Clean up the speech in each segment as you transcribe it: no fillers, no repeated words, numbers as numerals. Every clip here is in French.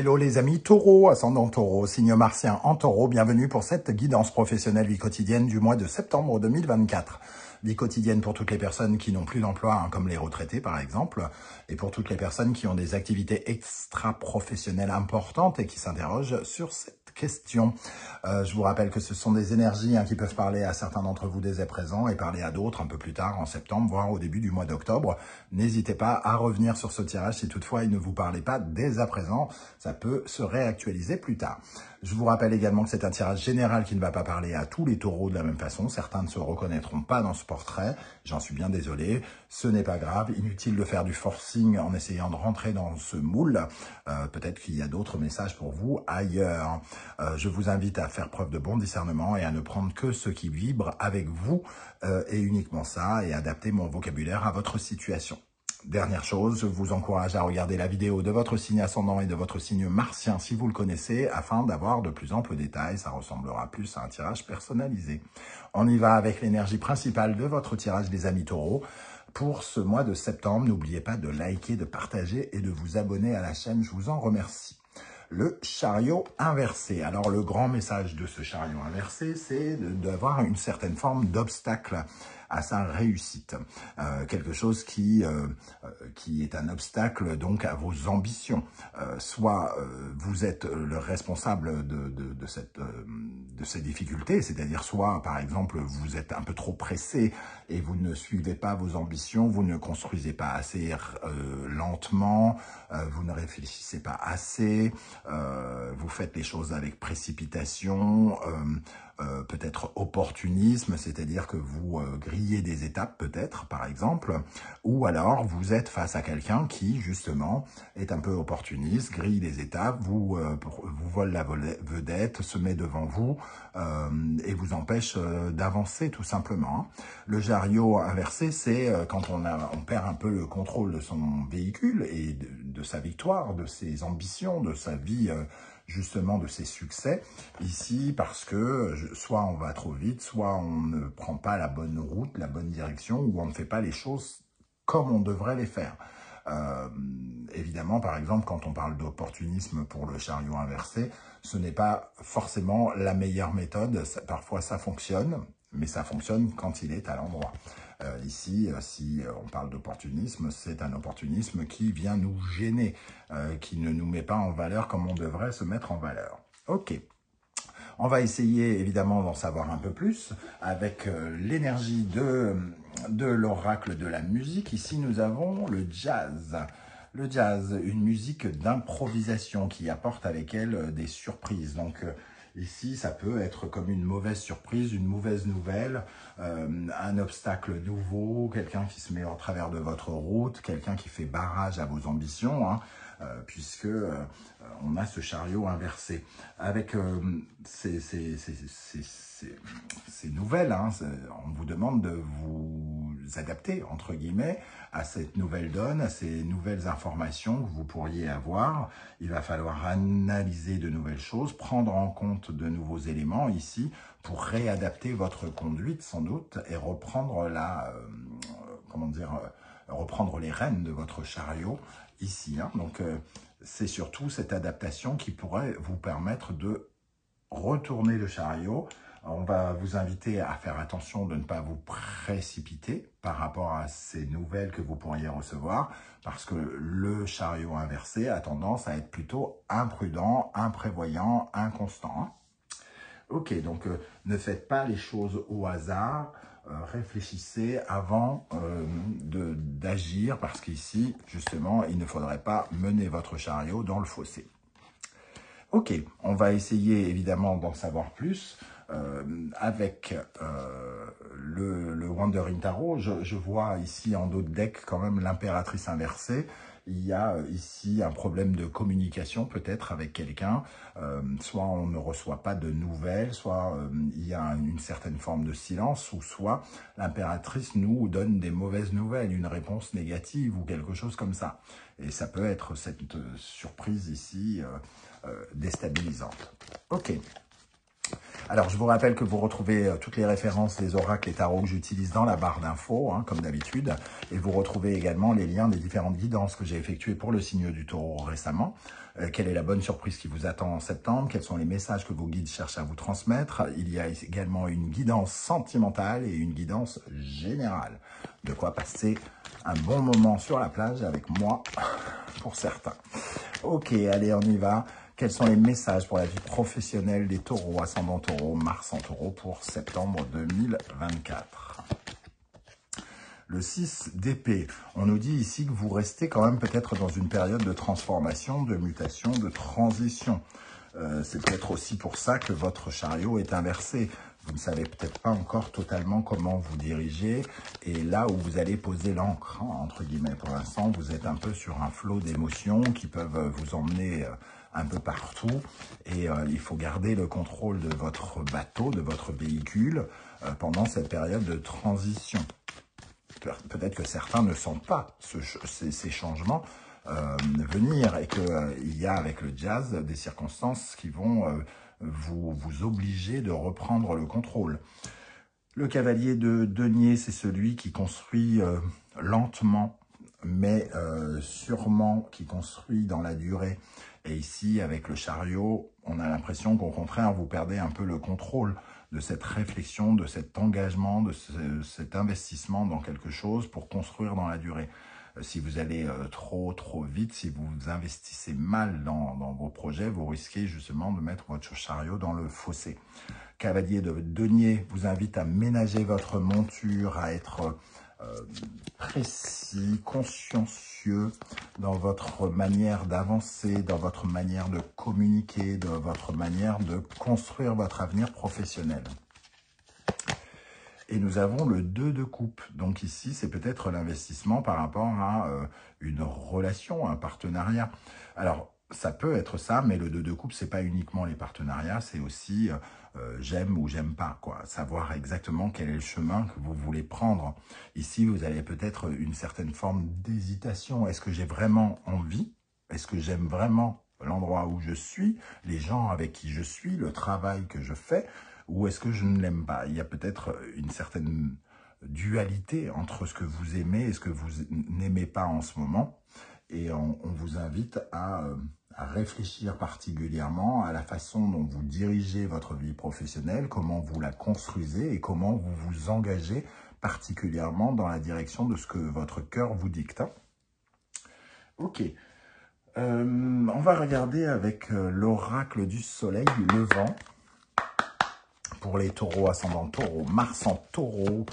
Hello les amis Taureau, ascendant Taureau, signe martien en Taureau, bienvenue pour cette guidance professionnelle vie quotidienne du mois de septembre 2024. Vie quotidienne pour toutes les personnes qui n'ont plus d'emploi, comme les retraités par exemple, et pour toutes les personnes qui ont des activités extra-professionnelles importantes et qui s'interrogent sur cette question. Je vous rappelle que ce sont des énergies qui peuvent parler à certains d'entre vous dès à présent et parler à d'autres un peu plus tard en septembre, voire au début du mois d'octobre. N'hésitez pas à revenir sur ce tirage si toutefois il ne vous parlait pas dès à présent. Ça peut se réactualiser plus tard. Je vous rappelle également que c'est un tirage général qui ne va pas parler à tous les taureaux de la même façon. Certains ne se reconnaîtront pas dans ce portrait. J'en suis bien désolé. Ce n'est pas grave. Inutile de faire du forcing en essayant de rentrer dans ce moule. Peut-être qu'il y a d'autres messages pour vous ailleurs. Je vous invite à faire preuve de bon discernement et à ne prendre que ce qui vibre avec vous et uniquement ça, et adapter mon vocabulaire à votre situation. Dernière chose, je vous encourage à regarder la vidéo de votre signe ascendant et de votre signe martien si vous le connaissez, afin d'avoir de plus amples détails. Ça ressemblera plus à un tirage personnalisé. On y va avec l'énergie principale de votre tirage des amis taureaux. Pour ce mois de septembre, n'oubliez pas de liker, de partager et de vous abonner à la chaîne. Je vous en remercie. Le chariot inversé. Alors, le grand message de ce chariot inversé, c'est d'avoir une certaine forme d'obstacle à sa réussite. Quelque chose qui est un obstacle donc à vos ambitions. Soit vous êtes le responsable de ces difficultés, c'est-à-dire soit, par exemple, vous êtes un peu trop pressé et vous ne suivez pas vos ambitions, vous ne construisez pas assez lentement, vous ne réfléchissez pas assez, vous faites les choses avec précipitation, peut-être opportunisme, c'est-à-dire que vous grillez des étapes peut-être, par exemple, ou alors vous êtes face à quelqu'un qui, justement, est un peu opportuniste, grille des étapes, vous vole la vedette, se met devant vous et vous empêche d'avancer tout simplement. Le chariot inversé, c'est quand on perd un peu le contrôle de son véhicule et de sa victoire, de ses ambitions, de sa vie, justement de ses succès, ici, parce que soit on va trop vite, soit on ne prend pas la bonne route, la bonne direction, ou on ne fait pas les choses comme on devrait les faire. Évidemment, par exemple, quand on parle d'opportunisme pour le chariot inversé, ce n'est pas forcément la meilleure méthode. Parfois, ça fonctionne, mais ça fonctionne quand il est à l'endroit. Ici, si on parle d'opportunisme, c'est un opportunisme qui vient nous gêner, qui ne nous met pas en valeur comme on devrait se mettre en valeur. Ok. On va essayer évidemment d'en savoir un peu plus avec l'énergie de l'oracle de la musique. Ici, nous avons le jazz. Le jazz, une musique d'improvisation qui apporte avec elle des surprises. Donc, ici, ça peut être comme une mauvaise surprise, une mauvaise nouvelle, un obstacle nouveau, quelqu'un qui se met en travers de votre route, quelqu'un qui fait barrage à vos ambitions, puisque on a ce chariot inversé. Avec ces nouvelles, on vous demande de vous adapter, entre guillemets, à cette nouvelle donne, à ces nouvelles informations que vous pourriez avoir. Il va falloir analyser de nouvelles choses, prendre en compte de nouveaux éléments ici pour réadapter votre conduite sans doute et reprendre reprendre les rênes de votre chariot ici. Donc, c'est surtout cette adaptation qui pourrait vous permettre de retourner le chariot. On va vous inviter à faire attention de ne pas vous précipiter par rapport à ces nouvelles que vous pourriez recevoir, parce que le chariot inversé a tendance à être plutôt imprudent, imprévoyant, inconstant. Ok, donc ne faites pas les choses au hasard, réfléchissez avant d'agir, parce qu'ici, justement, il ne faudrait pas mener votre chariot dans le fossé. Ok, on va essayer évidemment d'en savoir plus avec le Wandering Tarot. Je vois ici en dos de deck quand même l'impératrice inversée. Il y a ici un problème de communication peut-être avec quelqu'un. Soit on ne reçoit pas de nouvelles, soit il y a une certaine forme de silence, ou soit l'impératrice nous donne des mauvaises nouvelles, une réponse négative ou quelque chose comme ça. Et ça peut être cette surprise ici déstabilisante. Ok. Alors, je vous rappelle que vous retrouvez toutes les références des oracles et tarots que j'utilise dans la barre d'infos, hein, comme d'habitude. Et vous retrouvez également les liens des différentes guidances que j'ai effectuées pour le signe du taureau récemment. Quelle est la bonne surprise qui vous attend en septembre? Quels sont les messages que vos guides cherchent à vous transmettre? Il y a également une guidance sentimentale et une guidance générale. De quoi passer un bon moment sur la plage avec moi, pour certains. Ok, allez, on y va. Quels sont les messages pour la vie professionnelle des taureaux, ascendant taureau, Mars en taureau pour septembre 2024? Le 6 d'épée, on nous dit ici que vous restez quand même peut-être dans une période de transformation, de mutation, de transition. C'est peut-être aussi pour ça que votre chariot est inversé. Vous ne savez peut-être pas encore totalement comment vous diriger et là où vous allez poser l'ancre, hein, entre guillemets. Pour l'instant, vous êtes un peu sur un flot d'émotions qui peuvent vous emmener un peu partout et il faut garder le contrôle de votre bateau, de votre véhicule pendant cette période de transition. Peut-être que certains ne sentent pas ces changements venir et qu'il y a avec le jazz des circonstances qui vont vous obliger de reprendre le contrôle. Le cavalier de denier, c'est celui qui construit lentement, mais sûrement, qui construit dans la durée. Et ici, avec le chariot, on a l'impression qu'au contraire, vous perdez un peu le contrôle de cette réflexion, de cet engagement, de cet investissement dans quelque chose pour construire dans la durée. Si vous allez trop vite, si vous investissez mal dans vos projets, vous risquez justement de mettre votre chariot dans le fossé. Cavalier de denier vous invite à ménager votre monture, à être précis, consciencieux dans votre manière d'avancer, dans votre manière de communiquer, dans votre manière de construire votre avenir professionnel. Et nous avons le 2 de coupe. Donc ici, c'est peut-être l'investissement par rapport à une relation, un partenariat. Alors, ça peut être ça, mais le 2 de coupe, c'est pas uniquement les partenariats, c'est aussi j'aime ou j'aime pas, quoi. Savoir exactement quel est le chemin que vous voulez prendre. Ici, vous avez peut-être une certaine forme d'hésitation. Est-ce que j'ai vraiment envie? Est-ce que j'aime vraiment l'endroit où je suis, les gens avec qui je suis, le travail que je fais? Ou est-ce que je ne l'aime pas? Il y a peut-être une certaine dualité entre ce que vous aimez et ce que vous n'aimez pas en ce moment. Et on vous invite à réfléchir particulièrement à la façon dont vous dirigez votre vie professionnelle, comment vous la construisez et comment vous vous engagez particulièrement dans la direction de ce que votre cœur vous dicte. Ok. On va regarder avec l'oracle du soleil levant. Pour les taureaux, ascendant taureau, Mars en taureau,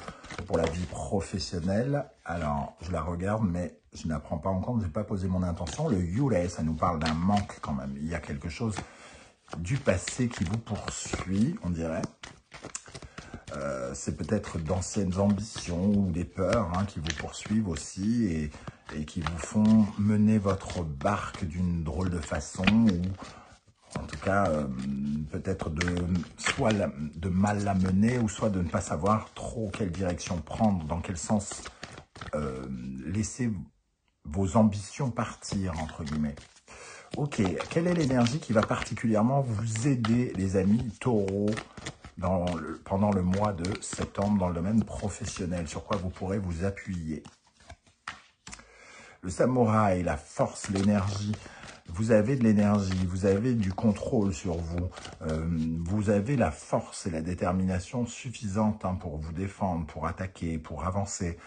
pour la vie professionnelle. Alors, je la regarde, mais je ne la prends pas en compte, je n'ai pas posé mon intention. Le Yule, ça nous parle d'un manque quand même. Il y a quelque chose du passé qui vous poursuit, on dirait. C'est peut-être d'anciennes ambitions ou des peurs hein, qui vous poursuivent aussi et qui vous font mener votre barque d'une drôle de façon ou en tout cas, peut-être soit de mal la mener ou soit de ne pas savoir trop quelle direction prendre, dans quel sens laisser vos ambitions partir, entre guillemets. Ok, quelle est l'énergie qui va particulièrement vous aider, les amis taureaux, pendant le mois de septembre dans le domaine professionnel? Sur quoi vous pourrez vous appuyer? Le samouraï, la force, l'énergie. Vous avez de l'énergie, vous avez du contrôle sur vous, vous avez la force et la détermination suffisante hein, pour vous défendre, pour attaquer, pour avancer.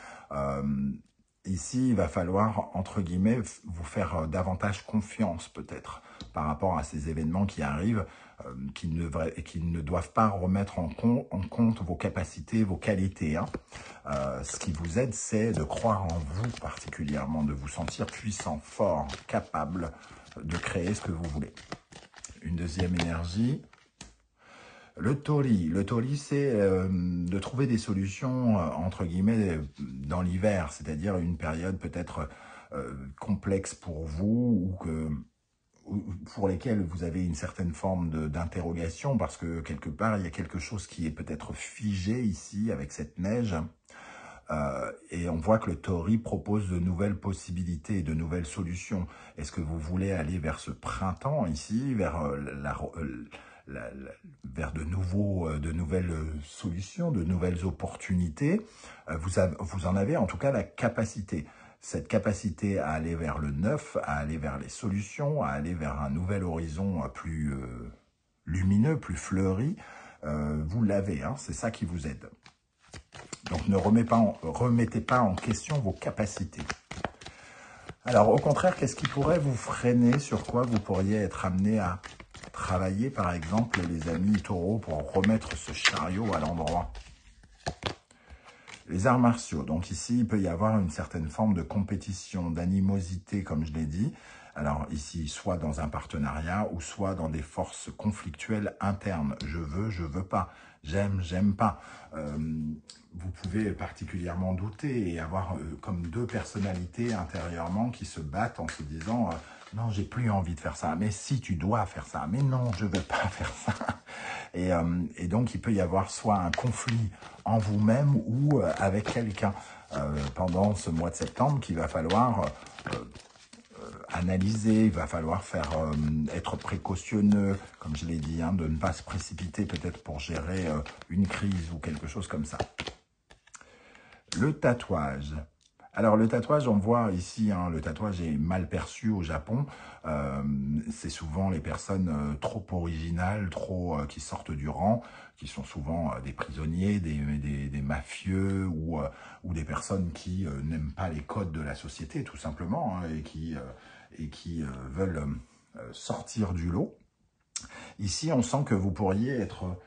Ici, il va falloir, entre guillemets, vous faire davantage confiance peut-être par rapport à ces événements qui arrivent, qui ne doivent pas remettre en compte vos capacités, vos qualités. Hein. Ce qui vous aide, c'est de croire en vous particulièrement, de vous sentir puissant, fort, capable de créer ce que vous voulez. Une deuxième énergie, le Tauri. Le Tauri, c'est de trouver des solutions, entre guillemets, dans l'hiver, c'est-à-dire une période peut-être complexe pour vous ou pour lesquelles vous avez une certaine forme d'interrogation parce que quelque part, il y a quelque chose qui est peut-être figé ici avec cette neige. Et on voit que le Tauri propose de nouvelles possibilités, de nouvelles solutions. Est-ce que vous voulez aller vers ce printemps ici, vers vers de nouvelles solutions, de nouvelles opportunités. Vous en avez en tout cas la capacité. Cette capacité à aller vers le neuf, à aller vers les solutions, à aller vers un nouvel horizon plus lumineux, plus fleuri, vous l'avez, hein, c'est ça qui vous aide. Donc ne remettez pas en question vos capacités. Alors au contraire, qu'est-ce qui pourrait vous freiner? Sur quoi vous pourriez être amené à travailler, par exemple, les amis taureaux, pour remettre ce chariot à l'endroit? Les arts martiaux. Donc ici, il peut y avoir une certaine forme de compétition, d'animosité, comme je l'ai dit. Alors ici, soit dans un partenariat, ou soit dans des forces conflictuelles internes. Je veux pas. J'aime, j'aime pas. Vous pouvez particulièrement douter et avoir comme deux personnalités intérieurement qui se battent en se disant non, j'ai plus envie de faire ça. Mais si, tu dois faire ça. Mais non, je veux pas faire ça. Et donc, il peut y avoir soit un conflit en vous-même ou avec quelqu'un pendant ce mois de septembre qu'il va falloir analyser, il va falloir être précautionneux, comme je l'ai dit, hein, de ne pas se précipiter peut-être pour gérer une crise ou quelque chose comme ça. Le tatouage. Alors le tatouage, on voit ici, hein, le tatouage est mal perçu au Japon. C'est souvent les personnes trop originales, qui sortent du rang, qui sont souvent des prisonniers, des mafieux ou des personnes qui n'aiment pas les codes de la société, tout simplement, hein, et qui veulent sortir du lot. Ici, on sent que vous pourriez être...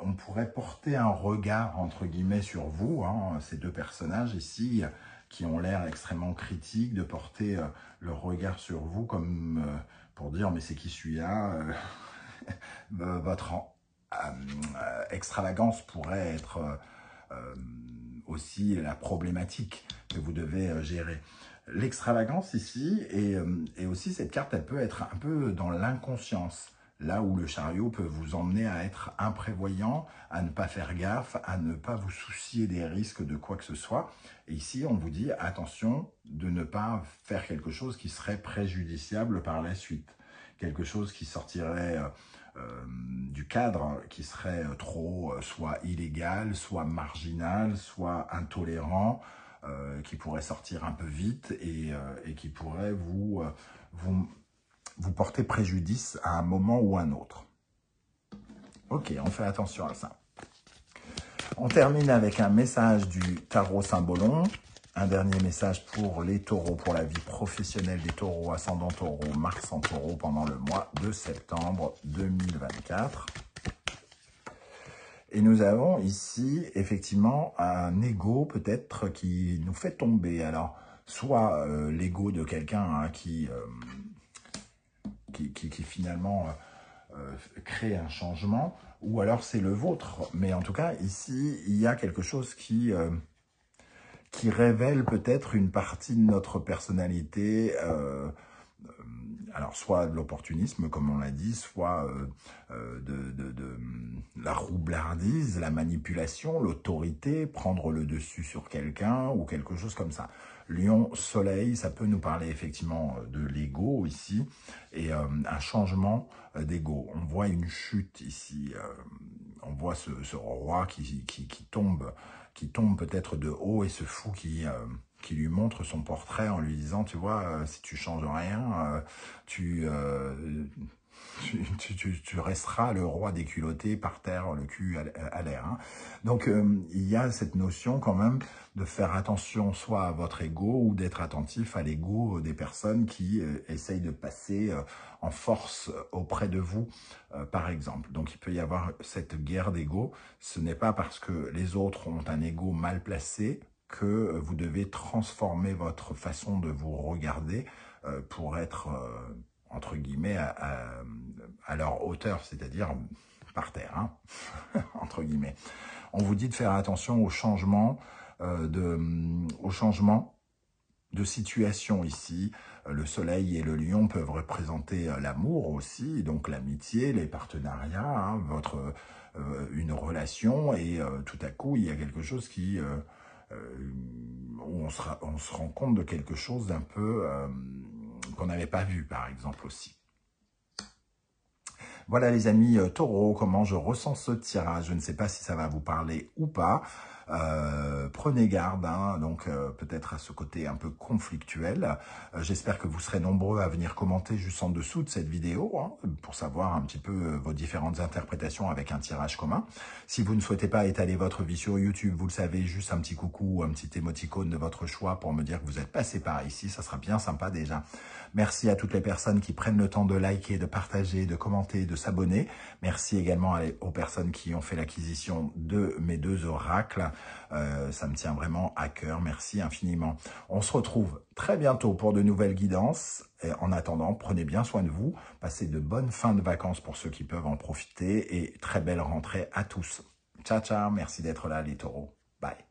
On pourrait porter un regard, entre guillemets, sur vous, hein, ces deux personnages ici, qui ont l'air extrêmement critiques, de porter leur regard sur vous comme pour dire « mais c'est qui celui-là » Votre extravagance pourrait être aussi la problématique que vous devez gérer. L'extravagance ici, et aussi cette carte, elle peut être un peu dans l'inconscience. Là où le chariot peut vous emmener à être imprévoyant, à ne pas faire gaffe, à ne pas vous soucier des risques de quoi que ce soit. Et ici, on vous dit attention de ne pas faire quelque chose qui serait préjudiciable par la suite. Quelque chose qui sortirait du cadre, qui serait trop soit illégal, soit marginal, soit intolérant, qui pourrait sortir un peu vite et qui pourrait vous porter préjudice à un moment ou à un autre. Ok, on fait attention à ça. On termine avec un message du tarot Symbolon. Un dernier message pour les taureaux, pour la vie professionnelle des taureaux, ascendant taureau, Mars en taureau pendant le mois de septembre 2024. Et nous avons ici, effectivement, un ego peut-être qui nous fait tomber. Alors, soit l'ego de quelqu'un hein, qui finalement crée un changement, ou alors c'est le vôtre. Mais en tout cas, ici, il y a quelque chose qui révèle peut-être une partie de notre personnalité, alors soit de l'opportunisme, comme on l'a dit, soit de la roublardise, la manipulation, l'autorité, prendre le dessus sur quelqu'un ou quelque chose comme ça. Lion, soleil, ça peut nous parler effectivement de l'ego ici et un changement d'ego. On voit une chute ici, on voit ce roi qui tombe peut-être de haut et ce fou qui lui montre son portrait en lui disant, tu vois, si tu changes rien, tu resteras le roi déculotté par terre, le cul à l'air. Hein. Donc, il y a cette notion quand même de faire attention soit à votre ego ou d'être attentif à l'ego des personnes qui essayent de passer en force auprès de vous, par exemple. Donc, il peut y avoir cette guerre d'ego. Ce n'est pas parce que les autres ont un ego mal placé que vous devez transformer votre façon de vous regarder pour être, entre guillemets, à leur hauteur, c'est-à-dire par terre, hein, entre guillemets. On vous dit de faire attention au changement de situation ici. Le soleil et le lion peuvent représenter l'amour aussi, donc l'amitié, les partenariats, hein, une relation, et tout à coup, il y a quelque chose qui... où on se rend compte de quelque chose d'un peu qu'on n'avait pas vu, par exemple, aussi. Voilà les amis, taureau, comment je ressens ce tirage. Je ne sais pas si ça va vous parler ou pas. Prenez garde, hein, donc peut-être à ce côté un peu conflictuel. J'espère que vous serez nombreux à venir commenter juste en dessous de cette vidéo, hein, pour savoir un petit peu vos différentes interprétations avec un tirage commun. Si vous ne souhaitez pas étaler votre vie sur YouTube, vous le savez, juste un petit coucou, un petit émoticône de votre choix pour me dire que vous êtes passé par ici, ça sera bien sympa déjà. Merci à toutes les personnes qui prennent le temps de liker, de partager, de commenter, de s'abonner. Merci également aux personnes qui ont fait l'acquisition de mes 2 oracles. Ça me tient vraiment à cœur. Merci infiniment. On se retrouve très bientôt pour de nouvelles guidances. Et en attendant, prenez bien soin de vous. Passez de bonnes fins de vacances pour ceux qui peuvent en profiter. Et très belle rentrée à tous. Ciao, ciao. Merci d'être là, les taureaux. Bye.